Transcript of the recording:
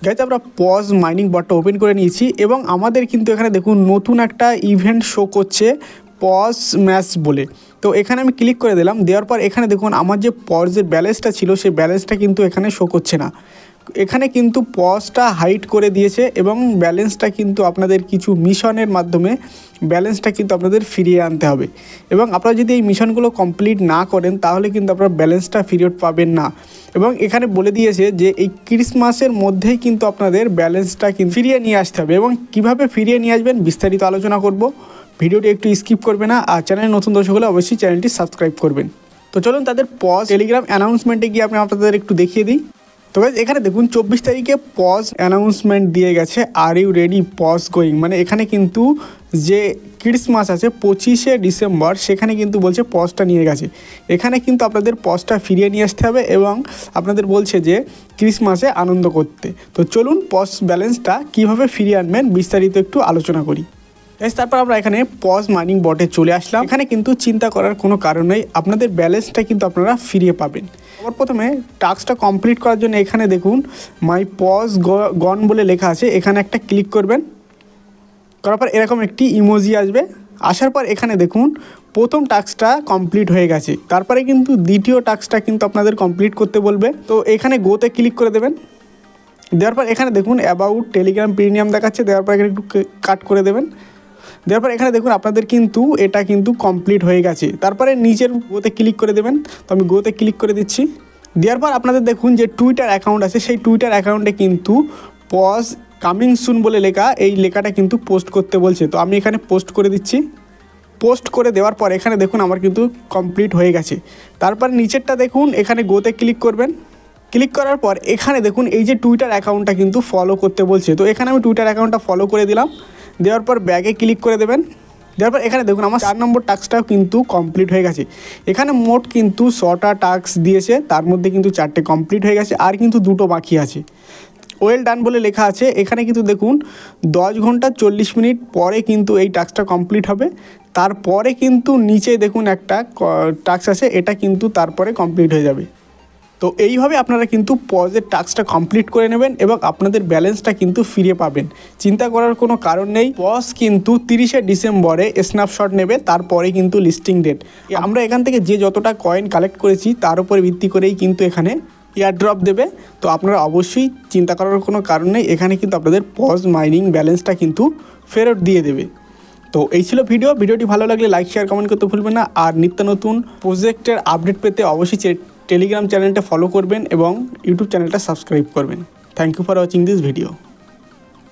Guys আমরা pause mining বটটা open করে নিয়েছি এবং আমাদের কিন্তু এখানে দেখুন নতুন একটা ইভেন্ট শো করছে পজ ম্যাচ বলে। তো এখানে আমি ক্লিক করে দিলাম, দেওয়ার পর এখানে দেখুন আমার যে পজের ব্যালেন্সটা ছিল সেই ব্যালেন্সটা কিন্তু এখানে শো করছে না। এখানে কিন্তু পজটা হাইড করে দিয়েছে এবং ব্যালেন্সটা কিন্তু আপনাদের কিছু মিশনের মাধ্যমে ব্যালেন্সটা কিন্তু আপনাদের ফিরিয়ে আনতে হবে এবং আপনারা যদি এই মিশনগুলো কমপ্লিট না করেন তাহলে কিন্তু আপনারা ব্যালেন্সটা ফেরত পাবেন না। এবং এখানে বলে দিয়েছে যে এই ক্রিসমাসের মধ্যেই কিন্তু আপনাদের ব্যালেন্সটা কিন্তু ফিরিয়ে নিয়ে আসতে হবে এবং কীভাবে ফিরিয়ে নিয়ে আসবেন বিস্তারিত আলোচনা করব। ভিডিওটি একটু স্কিপ করবে না, আর চ্যানেলে নতুন দর্শক হলে অবশ্যই চ্যানেলটি সাবস্ক্রাইব করবেন। তো চলুন তাদের পজ টেলিগ্রাম অ্যানাউন্সমেন্টে গিয়ে আমি আপনাদের একটু দেখিয়ে দিই। তো গাইজ এখানে দেখুন 24 তারিখে পজ অ্যানাউন্সমেন্ট দিয়ে গেছে, are you ready pause going, মানে এখানে কিন্তু যে ক্রিসমাস আছে 25শে ডিসেম্বর সেখানে কিন্তু বলছে পজটা নিয়ে গেছে। এখানে কিন্তু আপনাদের পজটা ফিরিয়ে নিয়ে আসতে হবে এবং আপনাদের বলছে যে ক্রিসমাসে আনন্দ করতে। তো চলুন পজ ব্যালেন্সটা কীভাবে ফিরিয়ে আনবেন বিস্তারিত একটু আলোচনা করি। তারপর আমরা এখানে পজ মাইনিং বটে চলে আসলাম। এখানে কিন্তু চিন্তা করার কোনো কারণ নেই, আপনাদের ব্যালেন্সটা কিন্তু আপনারা ফিরিয়ে পাবেন। আবার প্রথমে টাস্কটা কমপ্লিট করার জন্য এখানে দেখুন মাই পজ গন বলে লেখা আছে, এখানে একটা ক্লিক করবেন। করার পর এরকম একটি ইমোজি আসবে, আসার পর এখানে দেখুন প্রথম টাস্কটা কমপ্লিট হয়ে গেছে। তারপরে কিন্তু দ্বিতীয় টাস্কটা কিন্তু আপনাদের কমপ্লিট করতে বলবে। তো এখানে গোতে ক্লিক করে দেবেন, দেওয়ার পর এখানে দেখুন অ্যাবাউট টেলিগ্রাম প্রিমিয়াম দেখাচ্ছে, দেওয়ার পর এখানে একটু কাট করে দেবেন। দেওয়ার পর এখানে দেখুন আপনাদের কিন্তু এটা কিন্তু কমপ্লিট হয়ে গেছে। তারপরে নিচের গোতে ক্লিক করে দেবেন, তো আমি গোতে ক্লিক করে দিচ্ছি। দেওয়ার পর আপনাদের দেখুন যে টুইটার অ্যাকাউন্ট আছে, সেই টুইটার অ্যাকাউন্টে কিন্তু পজ কামিং সুন বলে লেখা, এই লেখাটা কিন্তু পোস্ট করতে বলছে। তো আমি এখানে পোস্ট করে দিচ্ছি। পোস্ট করে দেওয়ার পর এখানে দেখুন আমার কিন্তু কমপ্লিট হয়ে গেছে। তারপর নিচেরটা দেখুন এখানে গোতে ক্লিক করবেন। ক্লিক করার পর এখানে দেখুন এই যে টুইটার অ্যাকাউন্টটা কিন্তু ফলো করতে বলছে। তো এখানে আমি টুইটার অ্যাকাউন্টটা ফলো করে দিলাম। দেওয়ার পর ব্যাগে ক্লিক করে দেবেন। দেওয়ার পর এখানে দেখুন আমার 4 নম্বর টাস্কটাও কিন্তু কমপ্লিট হয়ে গেছে। এখানে মোট কিন্তু 6টা টাস্ক দিয়েছে, তার মধ্যে কিন্তু 4টে কমপ্লিট হয়ে গেছে, আর কিন্তু 2টো বাকি আছে। ওয়েল ডান বলে লেখা আছে, এখানে কিন্তু দেখুন 10 ঘন্টা 40 মিনিট পরে কিন্তু এই টাস্কটা কমপ্লিট হবে। তারপরে কিন্তু নিচে দেখুন একটা টাস্ক আছে, এটা কিন্তু তারপরে কমপ্লিট হয়ে যাবে। তো এইভাবে আপনারা কিন্তু পজের টাস্কটা কমপ্লিট করে নেবেন এবং আপনাদের ব্যালেন্সটা কিন্তু ফিরে পাবেন। চিন্তা করার কোনো কারণ নেই। পজ কিন্তু 30শে ডিসেম্বরে স্ন্যাপশট নেবে, তারপরে কিন্তু লিস্টিং ডেট। আমরা এখান থেকে যে যতটা কয়েন কালেক্ট করেছি তার উপরে ভিত্তি করেই কিন্তু এখানে এয়ারড্রপ দেবে। তো আপনারা অবশ্যই চিন্তা করার কোনো কারণ নেই, এখানে কিন্তু আপনাদের পজ মাইনিং ব্যালেন্সটা কিন্তু ফেরত দিয়ে দেবে। তো এই ছিল ভিডিওটি ভালো লাগলে লাইক শেয়ার কমেন্ট করতে ভুলবেন না, আর নিত্য নতুন প্রজেক্টের আপডেট পেতে অবশ্যই টেলিগ্রাম চ্যানেলটা ফলো করবেন এবং ইউটিউব চ্যানেলটা সাবস্ক্রাইব করবেন। Thank you for watching this video.